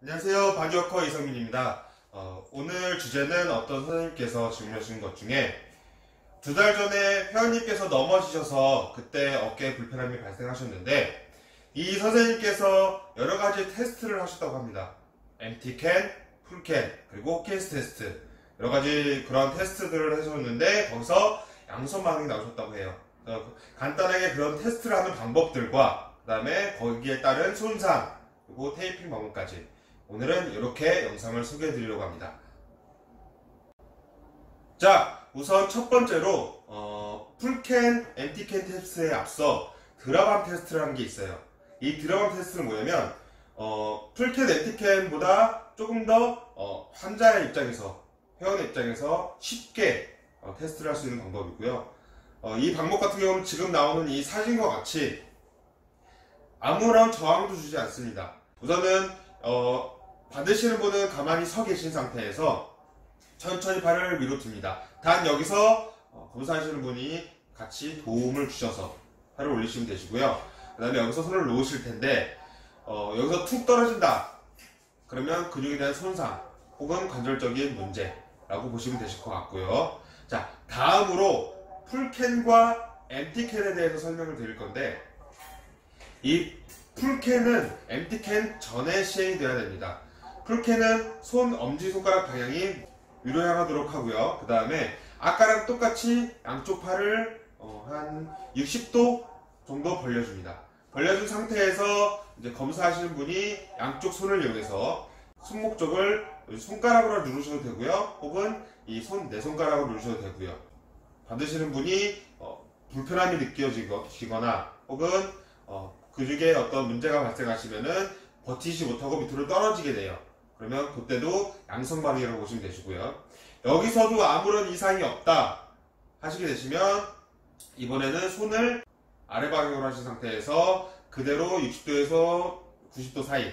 안녕하세요. 바디워커 이성민입니다. 오늘 주제는 어떤 선생님께서 질문하신 것 중에 2달 전에 회원님께서 넘어지셔서 그때 어깨에 불편함이 발생하셨는데 이 선생님께서 여러가지 테스트를 하셨다고 합니다. MT캔, 풀캔, 그리고 호킨스 테스트 여러가지 그런 테스트들을 하셨는데 거기서 양손 반응이 나오셨다고 해요. 간단하게 그런 테스트를 하는 방법들과 그 다음에 거기에 따른 손상 그리고 테이핑 방법까지 오늘은 이렇게 영상을 소개해 드리려고 합니다. 자, 우선 첫 번째로 풀캔, MT캔 테스트에 앞서 드라밤 테스트를 하는 게 있어요. 이 드라밤 테스트는 뭐냐면 풀캔, MT캔보다 조금 더 환자의 입장에서, 회원의 입장에서 쉽게 테스트를 할 수 있는 방법이고요. 이 방법 같은 경우는 지금 나오는 이 사진과 같이 아무런 저항도 주지 않습니다. 우선은 받으시는 분은 가만히 서 계신 상태에서 천천히 팔을 위로 듭니다. 단 여기서 검사하시는 분이 같이 도움을 주셔서 팔을 올리시면 되시고요. 그 다음에 여기서 손을 놓으실 텐데 여기서 툭 떨어진다 그러면 근육에 대한 손상 혹은 관절적인 문제라고 보시면 되실 것 같고요. 자, 다음으로 풀캔과 MT캔에 대해서 설명을 드릴 건데 이 풀캔은 MT캔 전에 시행이 되어야 됩니다. 풀캔은 손 엄지손가락 방향이 위로 향하도록 하고요. 그 다음에 아까랑 똑같이 양쪽 팔을 한 60도 정도 벌려줍니다. 벌려준 상태에서 이제 검사하시는 분이 양쪽 손을 이용해서 손목 쪽을 손가락으로 누르셔도 되고요. 혹은 이 손 네 손가락으로 누르셔도 되고요. 받으시는 분이 불편함이 느껴지거나 혹은 근육에 어떤 문제가 발생하시면은 버티지 못하고 밑으로 떨어지게 돼요. 그러면 그때도 양성 반응이라고 보시면 되시고요. 여기서도 아무런 이상이 없다 하시게 되시면 이번에는 손을 아래 방향으로 하신 상태에서 그대로 60도에서 90도 사이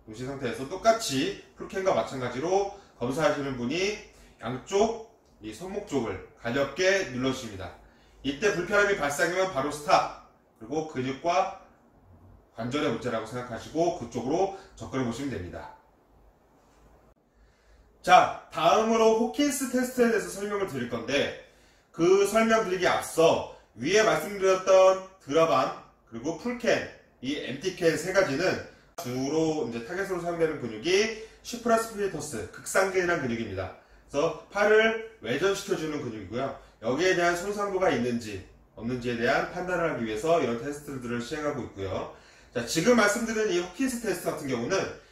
놓으신 상태에서 똑같이 풀캔과 마찬가지로 검사하시는 분이 양쪽 이 손목 쪽을 가볍게 눌러주십니다. 이때 불편함이 발생하면 바로 스탑, 그리고 근육과 관절의 문제라고 생각하시고 그쪽으로 접근해 보시면 됩니다. 자, 다음으로 호킨스 테스트에 대해서 설명을 드릴 건데 그 설명 드리기 앞서 위에 말씀드렸던 드라밤 그리고 풀캔, 이 MT캔 세 가지는 주로 이제 타겟으로 사용되는 근육이 슈프라스피리터스, 극상근이라는 근육입니다. 그래서 팔을 외전시켜주는 근육이고요. 여기에 대한 손상도가 있는지 없는지에 대한 판단을 하기 위해서 이런 테스트들을 시행하고 있고요. 자, 지금 말씀드린 이 호킨스 테스트 같은 경우는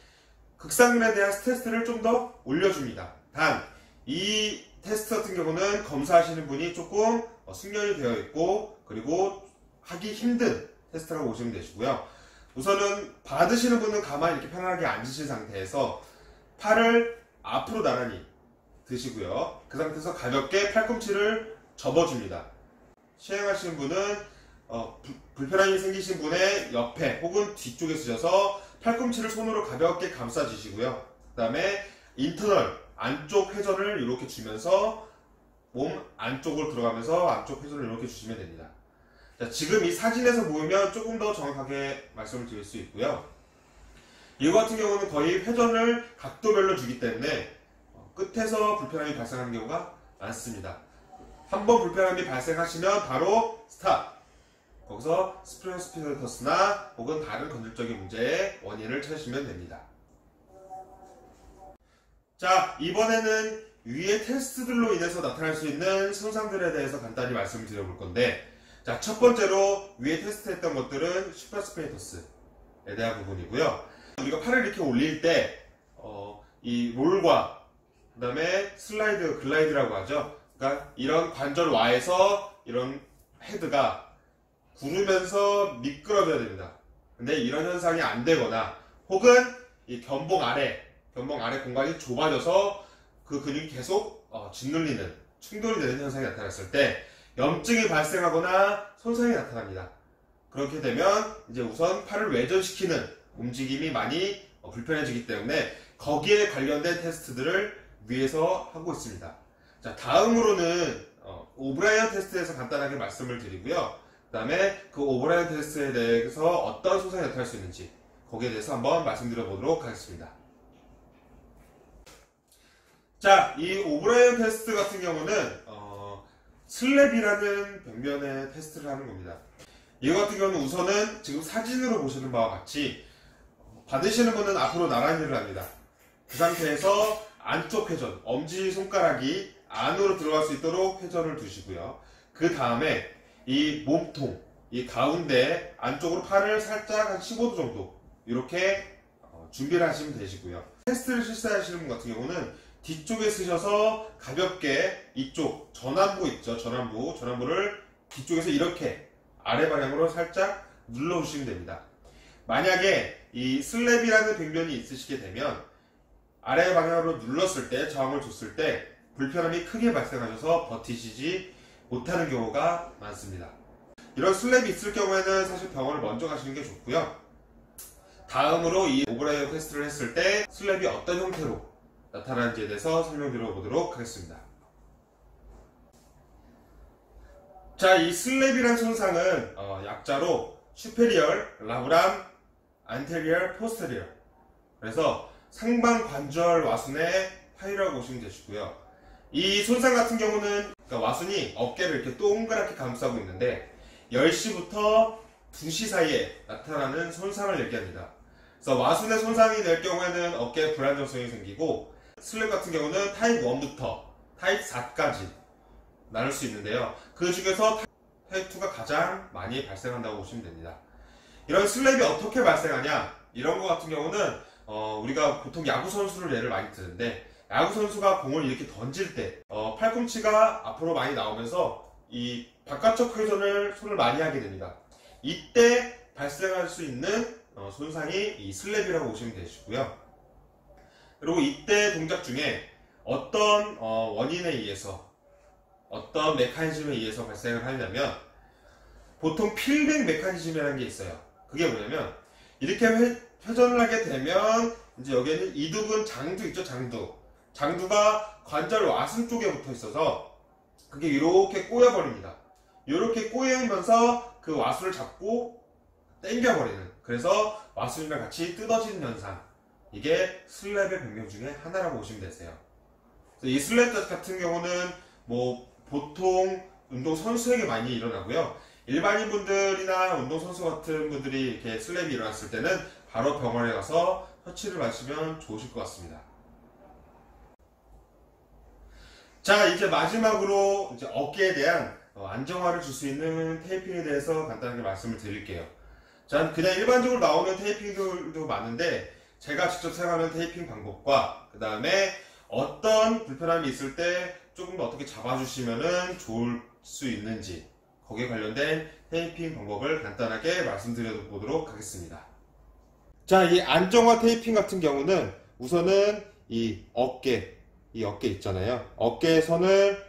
극상근에 대한 스트레스를 좀 더 올려줍니다. 단, 이 테스트 같은 경우는 검사하시는 분이 조금 숙련이 되어 있고 그리고 하기 힘든 테스트라고 보시면 되시고요. 우선은 받으시는 분은 가만히 이렇게 편안하게 앉으신 상태에서 팔을 앞으로 나란히 드시고요. 그 상태에서 가볍게 팔꿈치를 접어줍니다. 시행하시는 분은 불편함이 생기신 분의 옆에 혹은 뒤쪽에 쓰셔서 팔꿈치를 손으로 가볍게 감싸주시고요. 그 다음에 인터널, 안쪽 회전을 이렇게 주면서 몸 안쪽으로 들어가면서 안쪽 회전을 이렇게 주시면 됩니다. 자, 지금 이 사진에서 보면 조금 더 정확하게 말씀을 드릴 수 있고요. 이거 같은 경우는 거의 회전을 각도별로 주기 때문에 끝에서 불편함이 발생하는 경우가 많습니다. 한번 불편함이 발생하시면 바로 스탑! 거기서 스프레스피터스나 혹은 다른 건설적인 문제의 원인을 찾으시면 됩니다. 자, 이번에는 위의 테스트들로 인해서 나타날 수 있는 손상들에 대해서 간단히 말씀을 드려볼 건데 자, 첫 번째로 위에 테스트했던 것들은 슈퍼스피터스에 대한 부분이고요. 우리가 팔을 이렇게 올릴 때 이 롤과 그 다음에 슬라이드, 글라이드라고 하죠. 그러니까 이런 관절 와에서 이런 헤드가 구르면서 미끄러져야 됩니다. 근데 이런 현상이 안 되거나 혹은 이 견봉 아래 공간이 좁아져서 그 근육이 계속 짓눌리는, 충돌이 되는 현상이 나타났을 때 염증이 발생하거나 손상이 나타납니다. 그렇게 되면 이제 우선 팔을 외전시키는 움직임이 많이 불편해지기 때문에 거기에 관련된 테스트들을 위에서 하고 있습니다. 자, 다음으로는 오브라이언 테스트에서 간단하게 말씀을 드리고요. 그 다음에 그 오브라이언 테스트에 대해서 어떤 손상이 나타날 수 있는지 거기에 대해서 한번 말씀드려 보도록 하겠습니다. 자, 이 오브라이언 테스트 같은 경우는 슬랩이라는 벽면의 테스트를 하는 겁니다. 이거 같은 경우는 우선은 지금 사진으로 보시는 바와 같이 받으시는 분은 앞으로 나란히를 합니다. 그 상태에서 안쪽 회전, 엄지손가락이 안으로 들어갈 수 있도록 회전을 두시고요. 그 다음에 이 몸통, 이 가운데 안쪽으로 팔을 살짝 한 15도 정도 이렇게 준비를 하시면 되시고요. 테스트를 실시하시는 분 같은 경우는 뒤쪽에 쓰셔서 가볍게 이쪽 전완부 있죠. 전완부를 뒤쪽에서 이렇게 아래 방향으로 살짝 눌러주시면 됩니다. 만약에 이 슬랩이라는 벽면이 있으시게 되면 아래 방향으로 눌렀을 때, 저항을 줬을 때 불편함이 크게 발생하셔서 버티시지 못하는 경우가 많습니다. 이런 슬랩이 있을 경우에는 사실 병원을 먼저 가시는 게 좋고요. 다음으로 이 오브라이언 테스트를 했을 때 슬랩이 어떤 형태로 나타나는지에 대해서 설명드려 보도록 하겠습니다. 자, 이 슬랩이란 손상은 약자로 superior, labrum, anterior, posterior. 그래서 상방 관절 와순의 파이라고 보시면 되시고요. 이 손상 같은 경우는 그러니까 와순이 어깨를 이렇게 동그랗게 감싸고 있는데 10시부터 2시 사이에 나타나는 손상을 얘기합니다. 그래서 와순의 손상이 될 경우에는 어깨에 불안정성이 생기고 슬랩 같은 경우는 타입 1부터 타입 4까지 나눌 수 있는데요. 그 중에서 타입 2가 가장 많이 발생한다고 보시면 됩니다. 이런 슬랩이 어떻게 발생하냐? 이런 것 같은 경우는 우리가 보통 야구 선수를 예를 많이 드는데 야구 선수가 공을 이렇게 던질 때 팔꿈치가 앞으로 많이 나오면서 이 바깥쪽 회전을 손을 많이 하게 됩니다. 이때 발생할 수 있는 손상이 이 슬랩이라고 보시면 되시고요. 그리고 이때 동작 중에 어떤 원인에 의해서 어떤 메커니즘에 의해서 발생을 하냐면 보통 필백 메커니즘이라는 게 있어요. 그게 뭐냐면 이렇게 회전을 하게 되면 이제 여기에는 이두근 장두 있죠. 장두가 관절 와순 쪽에 붙어 있어서 그게 이렇게 꼬여버립니다. 이렇게 꼬이면서 그 와순을 잡고 당겨버리는, 그래서 와순이랑 같이 뜯어지는 현상, 이게 슬랩의 병명 중에 하나라고 보시면 되세요. 이 슬랩 같은 경우는 뭐 보통 운동 선수에게 많이 일어나고요. 일반인 분들이나 운동 선수 같은 분들이 이렇게 슬랩이 일어났을 때는 바로 병원에 가서 처치를 받으시면 좋으실 것 같습니다. 자, 이제 마지막으로 이제 어깨에 대한 안정화를 줄 수 있는 테이핑에 대해서 간단하게 말씀을 드릴게요. 자, 그냥 일반적으로 나오는 테이핑들도 많은데 제가 직접 사용하는 테이핑 방법과 그 다음에 어떤 불편함이 있을 때 조금 더 어떻게 잡아주시면 좋을 수 있는지 거기에 관련된 테이핑 방법을 간단하게 말씀드려 보도록 하겠습니다. 자, 이 안정화 테이핑 같은 경우는 우선은 이 어깨 있잖아요. 어깨의 선을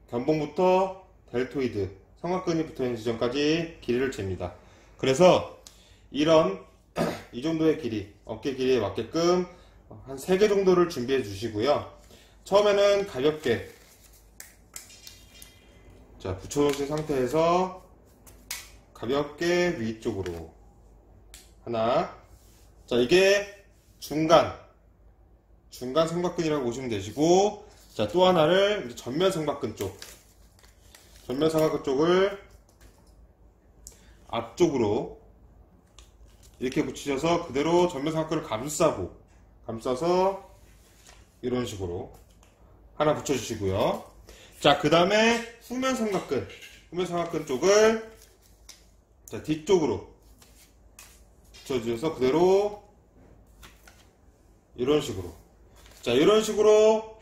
견봉부터 델토이드, 성악근이 붙어있는 지점까지 길이를 잽니다. 그래서 이런 이 정도의 길이, 어깨 길이에 맞게끔 한 3개 정도를 준비해 주시고요. 처음에는 가볍게 자, 붙여놓으신 상태에서 가볍게 위쪽으로 하나, 자, 이게 중간 삼각근이라고 보시면 되시고, 자, 또 하나를 이제 전면 삼각근 쪽을 앞쪽으로 이렇게 붙이셔서 그대로 전면 삼각근을 감싸서 이런 식으로 하나 붙여주시고요. 자, 그 다음에 후면 삼각근 쪽을 자, 뒤쪽으로 붙여주셔서 그대로 이런 식으로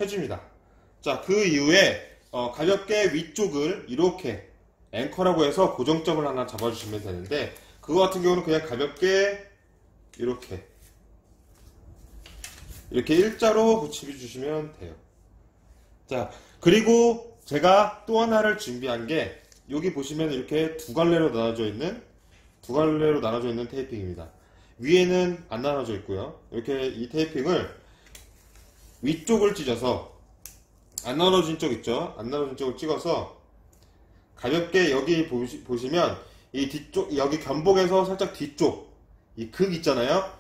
해줍니다. 자, 그 이후에 가볍게 위쪽을 이렇게 앵커라고 해서 고정점을 하나 잡아주시면 되는데, 그거 같은 경우는 그냥 가볍게 이렇게 일자로 붙여주시면 돼요. 자, 그리고 제가 또 하나를 준비한 게 여기 보시면 이렇게 두 갈래로 나눠져 있는 테이핑입니다. 위에는 안 나눠져 있고요. 이렇게 이 테이핑을 위쪽을 찢어서 안 나눠진 쪽 있죠? 안 나눠진 쪽을 찍어서 가볍게 여기 보시면 이 뒤쪽, 여기 견복에서 살짝 뒤쪽 이 극 있잖아요.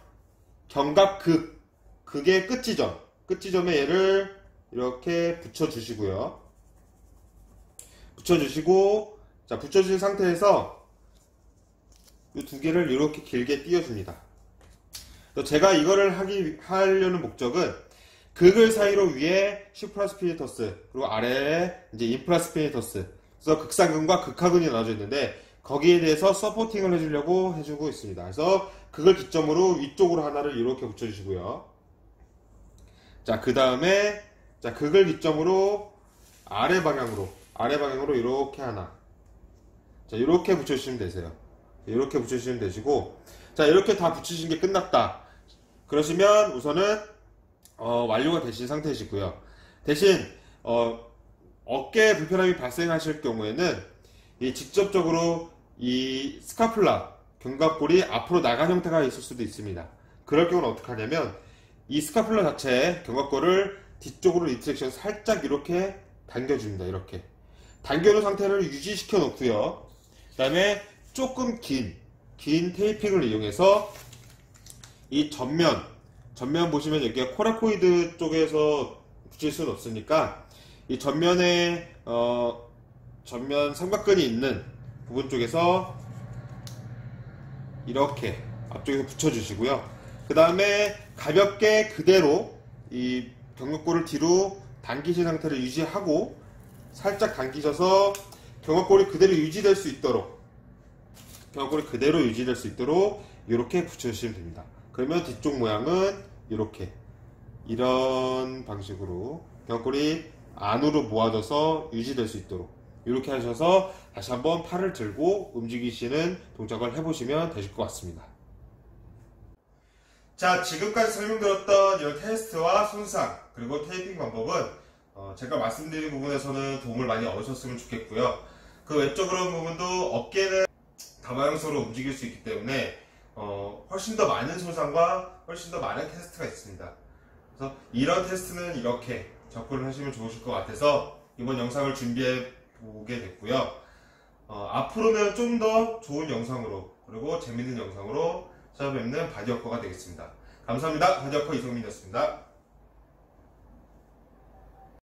견갑극, 극의 끝지점에 얘를 이렇게 붙여주시고요. 붙여주시고, 자, 붙여주신 상태에서 이 두 개를 이렇게 길게 띄워줍니다. 제가 이거를 하려는 목적은 극을 사이로 위에 슈프라스피니터스, 그리고 아래에 이제 인프라스피니터스, 그래서 극상근과 극하근이 나눠져 있는데, 거기에 대해서 서포팅을 해주려고 해주고 있습니다. 그래서 극을 기점으로 위쪽으로 하나를 이렇게 붙여주시고요. 자, 그 다음에, 자, 극을 기점으로 아래 방향으로 이렇게 하나. 자, 이렇게 붙여주시면 되세요. 이렇게 붙여주시면 되시고, 자, 이렇게 다 붙이신 게 끝났다. 그러시면 우선은, 완료가 되신 상태이시고요. 대신, 어깨에 불편함이 발생하실 경우에는, 직접적으로 이 스카플라, 견갑골이 앞으로 나간 형태가 있을 수도 있습니다. 그럴 경우는 어떻게 하냐면, 이 스카플라 자체에 견갑골을 뒤쪽으로 리트랙션 살짝 이렇게 당겨줍니다. 이렇게. 당겨놓은 상태를 유지시켜 놓고요. 그 다음에 조금 긴 테이핑을 이용해서 이 전면 보시면 여기가 코라코이드 쪽에서 붙일 수는 없으니까 이 전면에 전면 삼각근이 있는 부분 쪽에서 이렇게 앞쪽에서 붙여주시고요. 그 다음에 가볍게 그대로 이 견갑골을 뒤로 당기신 상태를 유지하고 살짝 당기셔서 견갑골이 그대로 유지될 수 있도록 이렇게 붙여주시면 됩니다. 그러면 뒤쪽 모양은 이런 방식으로 견갑골이 안으로 모아져서 유지될 수 있도록 이렇게 하셔서 다시 한번 팔을 들고 움직이시는 동작을 해보시면 되실 것 같습니다. 자, 지금까지 설명드렸던 이런 테스트와 손상 그리고 테이핑 방법은 제가 말씀드린 부분에서는 도움을 많이 얻으셨으면 좋겠고요. 그 외적으로 부분도 어깨는 다방향성으로 움직일 수 있기 때문에 훨씬 더 많은 손상과 훨씬 더 많은 테스트가 있습니다. 그래서 이런 테스트는 이렇게 접근을 하시면 좋으실 것 같아서 이번 영상을 준비해 보게 됐고요. 앞으로는 좀 더 좋은 영상으로 그리고 재밌는 영상으로 찾아뵙는 바디워커가 되겠습니다. 감사합니다. 바디워커 이성민이었습니다.